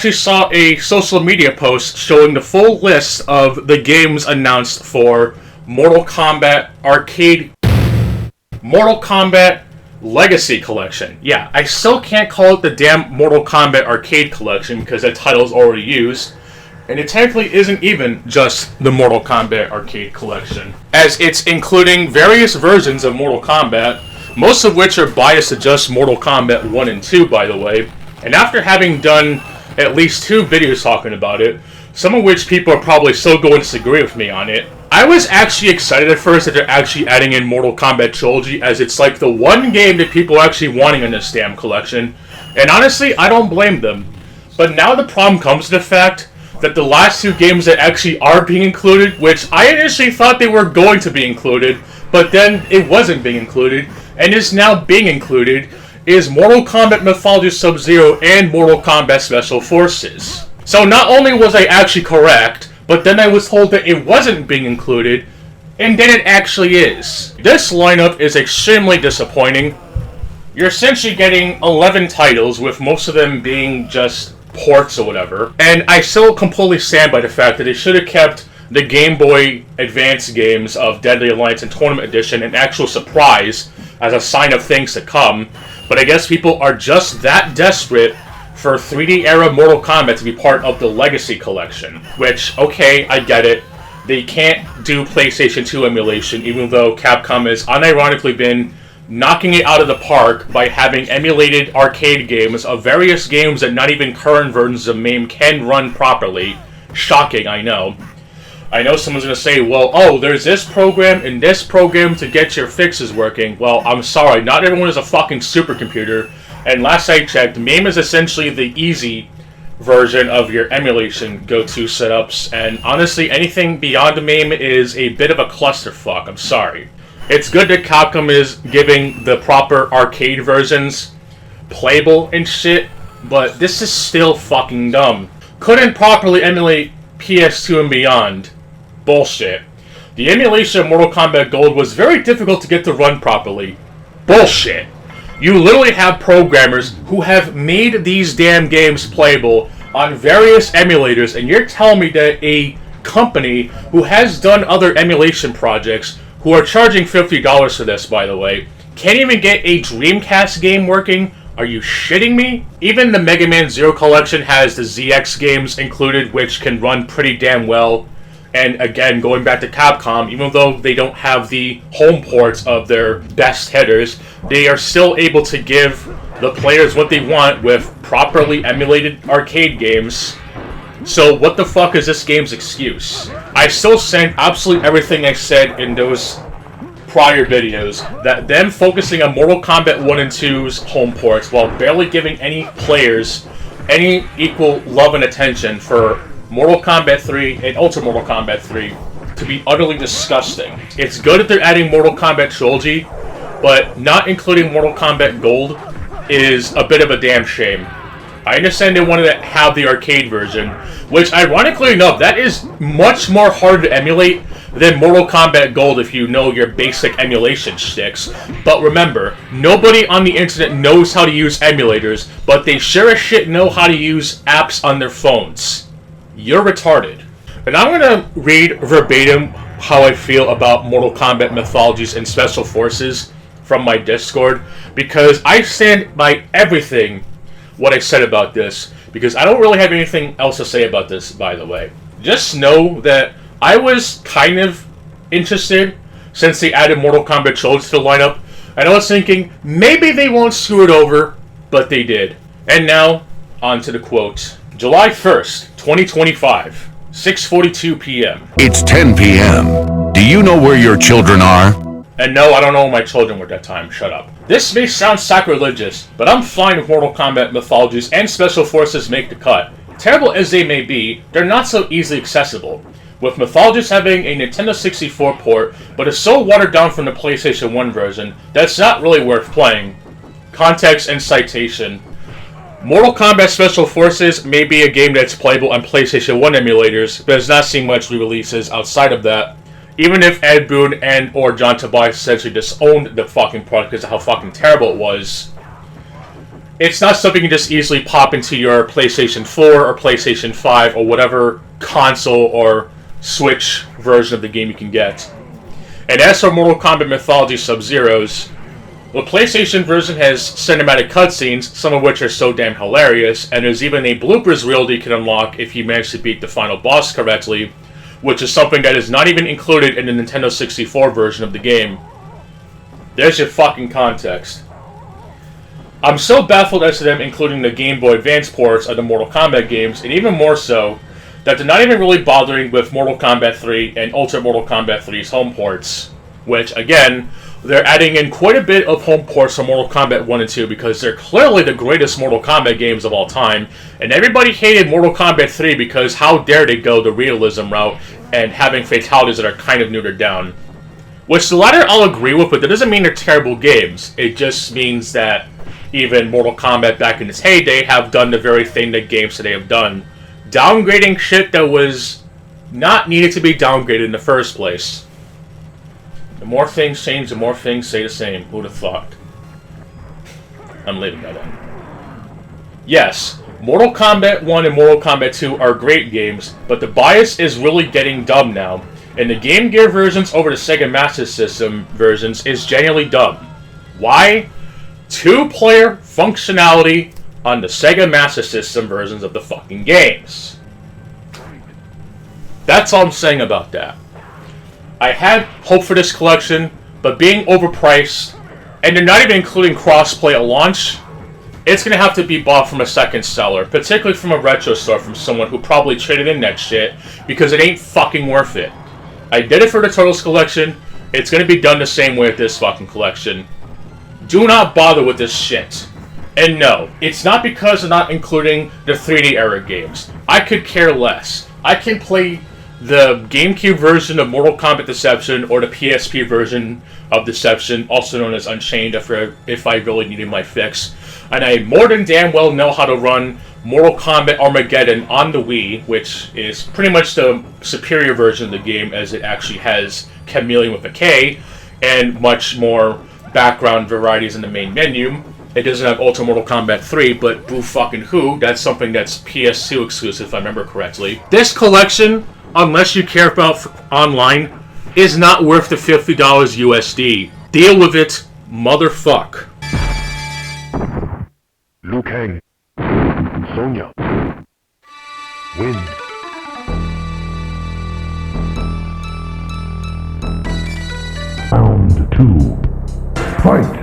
actually saw a social media post showing the full list of the games announced for Mortal Kombat Legacy Collection. Yeah, I still can't call it the damn Mortal Kombat Arcade Collection because that title's already used. And it technically isn't even just the Mortal Kombat Arcade Collection, as it's including various versions of Mortal Kombat, most of which are biased to just Mortal Kombat 1 and 2, by the way. And after having done at least 2 videos talking about it, some of which people are probably still going to disagree with me on it, I was actually excited at first that they're actually adding in Mortal Kombat Trilogy, as it's like the one game that people are actually wanting in this damn collection. And honestly, I don't blame them. But now the problem comes to the fact that the last 2 games that actually are being included, which I initially thought they were going to be included, but then it wasn't being included, and is now being included, is Mortal Kombat Mythology Sub-Zero and Mortal Kombat Special Forces. So not only was I actually correct, but then I was told that it wasn't being included, and then it actually is. This lineup is extremely disappointing. You're essentially getting 11 titles, with most of them being just ports or whatever, and I still completely stand by the fact that they should have kept the Game Boy Advance games of Deadly Alliance and Tournament Edition an actual surprise as a sign of things to come, but I guess people are just that desperate for 3D era Mortal Kombat to be part of the Legacy Collection, which, okay, I get it. They can't do PlayStation 2 emulation, even though Capcom has unironically been knocking it out of the park by having emulated arcade games of various games that not even current versions of MAME can run properly. Shocking, I know. I know someone's going to say, well, oh, there's this program and this program to get your fixes working. Well, I'm sorry, not everyone is a fucking supercomputer, and last I checked, MAME is essentially the easy version of your emulation go-to setups, and honestly, anything beyond the MAME is a bit of a clusterfuck, I'm sorry. It's good that Capcom is giving the proper arcade versions playable and shit, but this is still fucking dumb. Couldn't properly emulate PS2 and beyond. Bullshit. The emulation of Mortal Kombat Gold was very difficult to get to run properly. Bullshit. You literally have programmers who have made these damn games playable on various emulators, and you're telling me that a company who has done other emulation projects, who are charging $50 for this, by the way, can't even get a Dreamcast game working? Are you shitting me? Even the Mega Man Zero Collection has the ZX games included, which can run pretty damn well. And again, going back to Capcom, even though they don't have the home ports of their best hitters, they are still able to give the players what they want with properly emulated arcade games. So what the fuck is this game's excuse? I still stand absolutely everything I said in those prior videos, that them focusing on Mortal Kombat 1 and 2's home ports while barely giving any players any equal love and attention for Mortal Kombat 3 and Ultra Mortal Kombat 3 to be utterly disgusting. It's good that they're adding Mortal Kombat Trilogy, but not including Mortal Kombat Gold is a bit of a damn shame. I understand they wanted to have the arcade version, which, ironically enough, that is much more hard to emulate than Mortal Kombat Gold if you know your basic emulation shticks. But remember, nobody on the internet knows how to use emulators, but they sure as shit know how to use apps on their phones. You're retarded. And I'm gonna read verbatim how I feel about Mortal Kombat Mythologies and Special Forces from my Discord, because I stand by everything what I said about this, because I don't really have anything else to say about this, by the way. Just know that I was kind of interested since they added Mortal Kombat Trilogy to the lineup, and I was thinking, maybe they won't screw it over, but they did. And now, on to the quote. July 1st, 2025, 6:42 p.m. It's 10 p.m. Do you know where your children are? And no, I don't know where my children were at that time. Shut up. This may sound sacrilegious, but I'm fine with Mortal Kombat Mythologies and Special Forces make the cut. Terrible as they may be, they're not so easily accessible. With Mythologies having a Nintendo 64 port, but is so watered down from the PlayStation 1 version, that's not really worth playing. Context and citation. Mortal Kombat Special Forces may be a game that's playable on PlayStation 1 emulators, but has not seen much re-releases outside of that. Even if Ed Boon and or John Tobias essentially disowned the fucking product because of how fucking terrible it was. it's not something you can just easily pop into your PlayStation 4 or PlayStation 5 or whatever console or Switch version of the game you can get. And as for Mortal Kombat Mythology Sub-Zero's, the PlayStation version has cinematic cutscenes, some of which are so damn hilarious, and there's even a bloopers reel that you can unlock if you manage to beat the final boss correctly, which is something that is not even included in the Nintendo 64 version of the game. There's your fucking context. I'm so baffled as to them including the Game Boy Advance ports of the Mortal Kombat games, and even more so, that they're not even really bothering with Mortal Kombat 3 and Ultimate Mortal Kombat 3's home ports, which, again, they're adding in quite a bit of home ports for Mortal Kombat 1 and 2 because they're clearly the greatest Mortal Kombat games of all time, and everybody hated Mortal Kombat 3 because how dare they go the realism route and having fatalities that are kind of neutered down. Which the latter I'll agree with, but that doesn't mean they're terrible games. It just means that even Mortal Kombat back in its heyday have done the very thing that games today have done. Downgrading shit that was not needed to be downgraded in the first place. The more things change, the more things stay the same. Who'd have thought? I'm leaving that in. Yes, Mortal Kombat 1 and Mortal Kombat 2 are great games, but the bias is really getting dumb now. And the Game Gear versions over the Sega Master System versions is genuinely dumb. Why? 2-player functionality on the Sega Master System versions of the fucking games. That's all I'm saying about that. I had hope for this collection, but being overpriced, and they're not even including crossplay at launch, it's going to have to be bought from a second seller, particularly from a retro store from someone who probably traded in that shit, because it ain't fucking worth it. I did it for the Turtles collection, it's going to be done the same way with this fucking collection. Do not bother with this shit. And no, it's not because they're not including the 3D era games. I could care less. I can play the GameCube version of Mortal Kombat Deception or the PSP version of Deception, also known as Unchained, if I really needed my fix. And I more than damn well know how to run Mortal Kombat Armageddon on the Wii, which is pretty much the superior version of the game as it actually has Chameleon with a K, and much more background varieties in the main menu. It doesn't have Ultimate Mortal Kombat 3, but boo fucking who, that's something that's PS2 exclusive if I remember correctly. This collection, unless you care about online, is not worth the $50 USD. Deal with it, motherfuck. Liu Kang, Sonya, win. Round 2, fight.